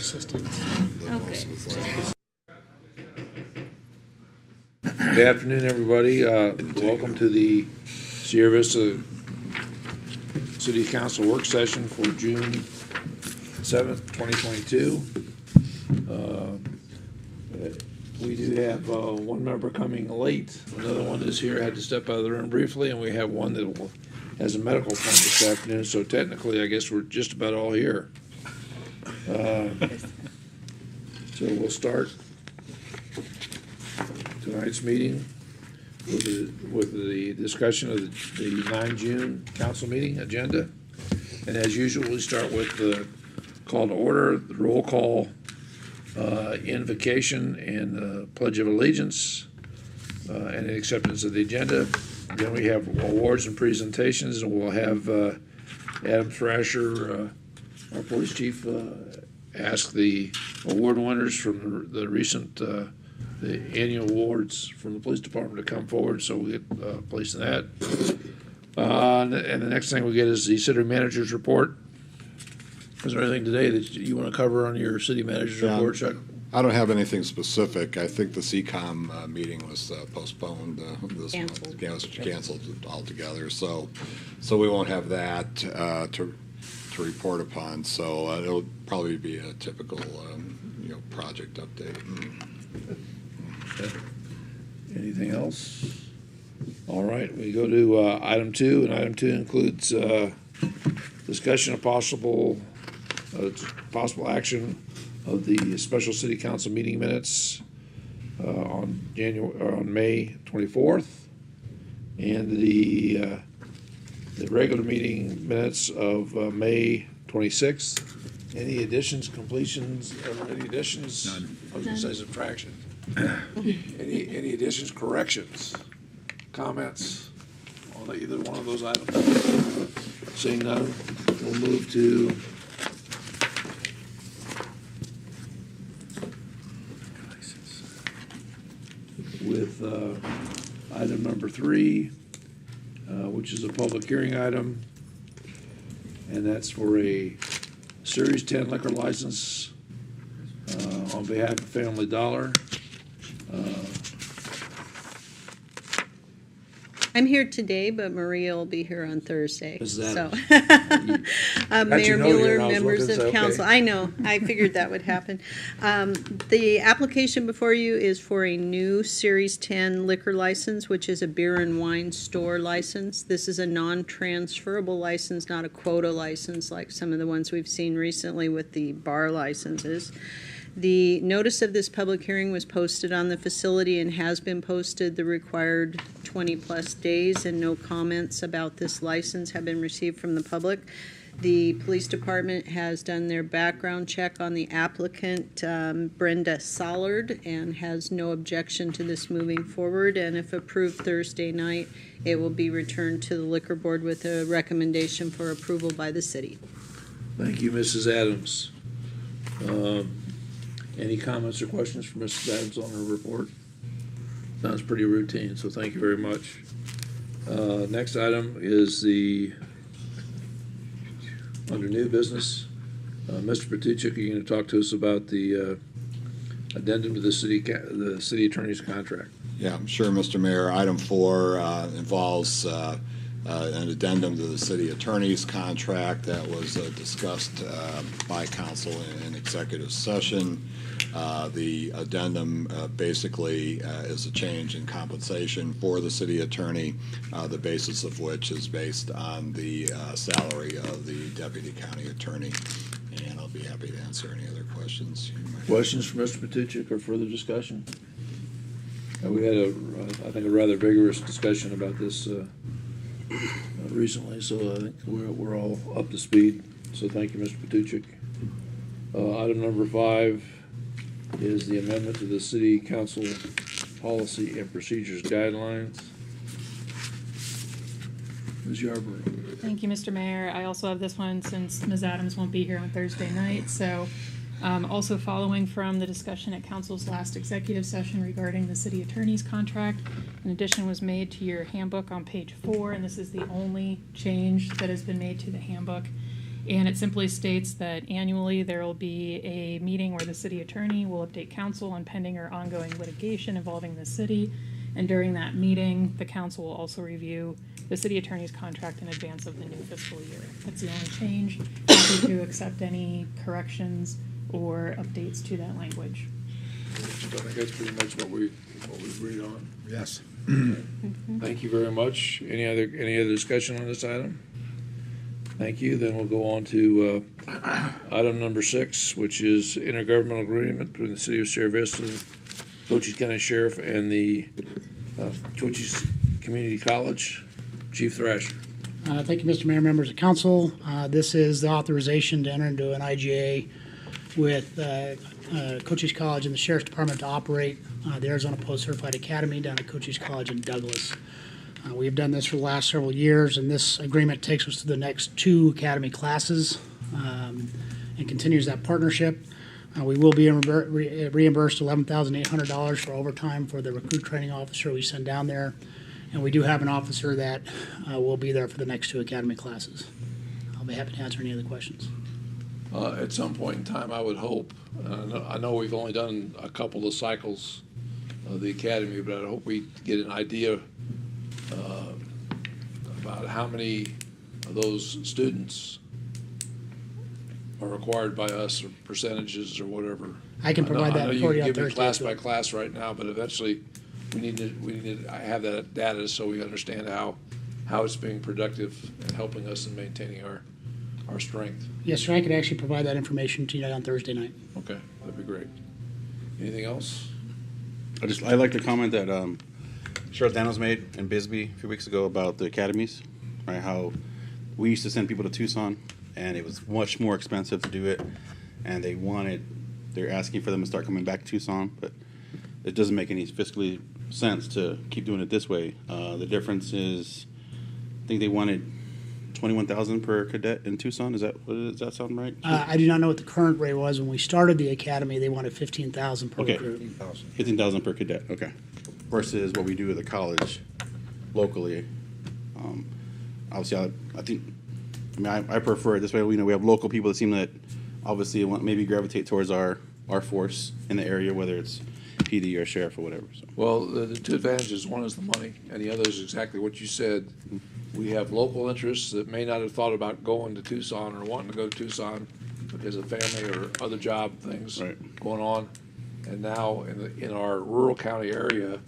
assistance. Okay. Good afternoon, everybody. Welcome to the Sierra Vista City Council work session for June 7th, 2022. We do have one member coming late. Another one is here, had to step out of the room briefly, and we have one that has a medical appointment this afternoon. So technically, I guess we're just about all here. So we'll start tonight's meeting with the discussion of the 9 June council meeting agenda. And as usual, we start with the call to order, the roll call, invocation, and pledge of allegiance, and the acceptance of the agenda. Then we have awards and presentations, and we'll have Adam Thrasher, our police chief, ask the award winners from the recent the annual awards from the police department to come forward, so we get placed in that. And the next thing we get is the city manager's report. Is there anything today that you want to cover on your city manager's report, Chuck? I don't have anything specific. I think the CCOM meeting was postponed this month, canceled altogether. So we won't have that to report upon. So it'll probably be a typical project update. Okay. Anything else? All right, we go to item 2, and item 2 includes discussion of possible action of the special city council meeting minutes on May 24th, and the regular meeting minutes of May 26th. Any additions, completions, or any additions? None. I was going to say subtraction. Any additions, corrections, comments on either one of those items? Seeing none, we'll move to item number 3, which is a public hearing item, and that's for a Series 10 liquor license on behalf of Family Dollar. I'm here today, but Maria will be here on Thursday. Is that so, Mayor Mayor Mueller, Mueller, members of council. I know. I figured that would happen. The application before you is for a new Series 10 liquor license, which is a beer and wine store license. This is a non-transferable license, not a quota license like some of the ones we've seen recently with the bar licenses. The notice of this public hearing was posted on the facility and has been posted the required 20-plus days, and no comments about this license have been received from the public. The police department has done their background check on the applicant, Brenda Sollard, and has no objection to this moving forward. And if approved Thursday night, it will be returned to the liquor board with a recommendation for approval by the city. Thank you, Mrs. Adams. Any comments or questions for Mrs. Adams on her report? Sounds pretty routine, so thank you very much. Next item is under new business. Mr. Patuchik, are you going to talk to us about the addendum to the city attorney's contract? Yeah, sure, Mr. Mayor. Item 4 involves an addendum to the city attorney's contract that was discussed by council in executive session. The addendum basically is a change in compensation for the city attorney, the basis of which is based on the salary of the deputy county attorney. And I'll be happy to answer any other questions. Questions for Mr. Patuchik or further discussion? We had I think a rather vigorous discussion about this recently, so I think we're all up to speed. So thank you, Mr. Patuchik. Item number 5 is the amendment to the City Council Policy and Procedures Guidelines. Ms. Yarborough. Thank you, Mr. Mayor. I also have this one since Ms. Adams won't be here on Thursday night. So also following from the discussion at council's last executive session regarding the city attorney's contract, an addition was made to your handbook on page 4, and this is the only change that has been made to the handbook. And it simply states that annually there will be a meeting where the city attorney will update council on pending or ongoing litigation involving the city. And during that meeting, the council will also review the city attorney's contract in advance of the new fiscal year. That's the only change. Happy to accept any corrections or updates to that language. I think that's pretty much what we agreed on. Yes. Thank you very much. Any other discussion on this item? Thank you. Then we'll go on to item number 6, which is intergovernmental agreement between the City of Sierra Vista, Cochise County Sheriff, and the Cochise Community College. Chief Thrasher. Thank you, Mr. Mayor, members of council. This is the authorization to enter into an IGA with Cochise College and the Sheriff's Department to operate the Arizona Post Certified Academy down at Cochise College in Douglas. We have done this for the last several years, and this agreement takes us to the next 2 academy classes and continues that partnership. We will be reimbursed $11,800 for overtime for the recruit training officer we send down there. And we do have an officer that will be there for the next 2 academy classes. I'll be happy to answer any other questions. At some point in time, I would hope, I know we've only done a couple of cycles of the academy, but I hope we get an idea about how many of those students are required by us, or percentages, or whatever. I can provide that for you on I know you give me Thursday. class by class right now, but eventually we need to have that data so we understand how it's being productive and helping us in maintaining our strength. Yes, sir. I could actually provide that information to you on Thursday night. Okay, that'd be great. Anything else? I'd like to comment that Sheriff Daniels made in Bisbee a few weeks ago about the academies, right? How we used to send people to Tucson, and it was much more expensive to do it, and they're asking for them to start coming back to Tucson, but it doesn't make any fiscally sense to keep doing it this way. The difference is, I think they wanted $21,000 per cadet in Tucson. Does that sound right? I do not know what the current rate was. When we started the academy, they wanted $15,000 per Okay. recruit. $15,000 per cadet. Okay. Versus what we do at the college locally. Obviously, I prefer it this way. We have local people that seem that obviously want maybe gravitate towards our force in the area, whether it's PD or sheriff or whatever. So. Well, the 2 advantages, one is the money, and the other is exactly what you said. We have local interests that may not have thought about going to Tucson or wanting to go to Tucson because of family or other job things going on. And now in our rural county area,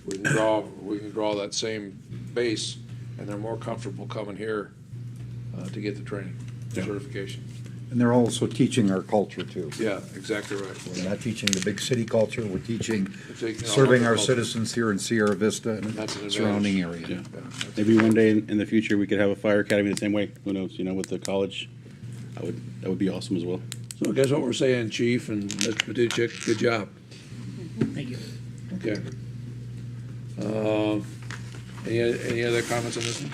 we can draw that same base, and they're more comfortable coming here to get the training, certification. And they're also teaching our culture too. Yeah, exactly right. We're not teaching the big city culture, we're teaching taking serving our culture. citizens here in Sierra Vista and That's an surrounding advantage. area. Yeah. Maybe one day in the future we could have a fire academy the same way. Who knows? With the college, that would be awesome as well. So I guess what we're saying, Chief and Mr. Patuchek, good job. Thank you. Okay. Any other comments on this one?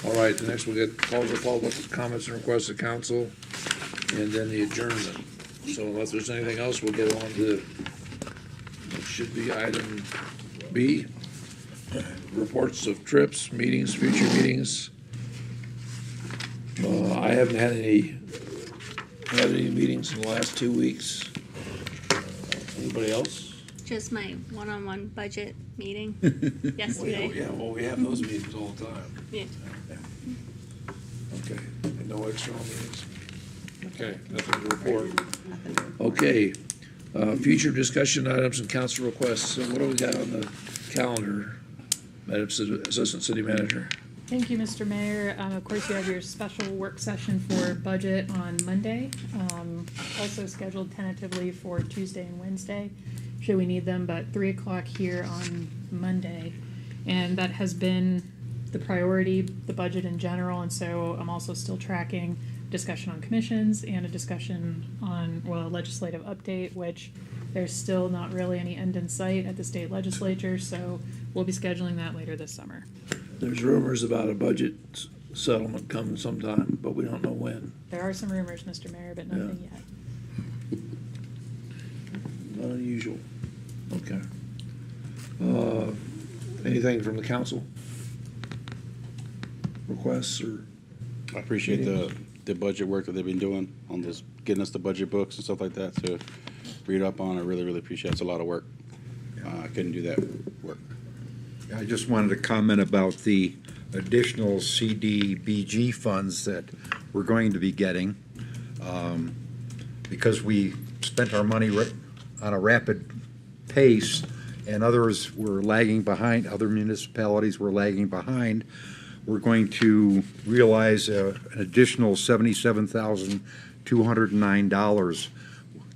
All right, the next we'll get calls for public comments and requests of council, and then the adjournment. So unless there's anything else, we'll go on to what should be item B, reports of trips, meetings, future meetings. I haven't had any meetings in the last 2 weeks. Anybody else? Just my one-on-one budget meeting yesterday. Yeah, well, we have those meetings all the time. Yeah. Okay, and no external meetings? Okay, nothing to report. Okay, future discussion items and council requests. So what do we got on the calendar, Madam Assistant City Manager? Thank you, Mr. Mayor. Of course, you have your special work session for budget on Monday. Also scheduled tentatively for Tuesday and Wednesday, should we need them, but 3 o'clock here on Monday. And that has been the priority, the budget in general, and so I'm also still tracking discussion on commissions and a discussion on, a legislative update, which there's still not really any end in sight at the state legislature, so we'll be scheduling that later this summer. There's rumors about a budget settlement coming sometime, but we don't know when. There are some rumors, Mr. Mayor, but nothing yet. Not unusual. Okay. Anything from the council? Requests or? I appreciate the the budget work that they've been doing on this, getting us the budget books and stuff like that to read up on. I really, really appreciate it. It's a lot of work. I couldn't do that work. I just wanted to comment about the additional CDBG funds that we're going to be getting. Because we spent our money on a rapid pace and others were lagging behind, other municipalities were lagging behind, we're going to realize an additional $77,209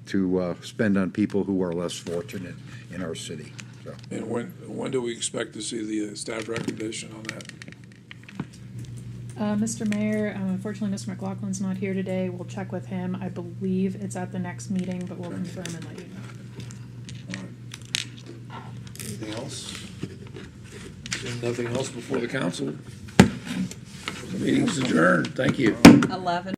to spend on people who are less fortunate in our city. So, And when do we expect to see the staff recommendation on that? Mr. Mayor, unfortunately, Mr. McLaughlin's not here today. We'll check with him. I believe it's at the next meeting, but we'll confirm and let you know. Anything else? Seeing nothing else before the council? The meeting's adjourned. Thank you. 11.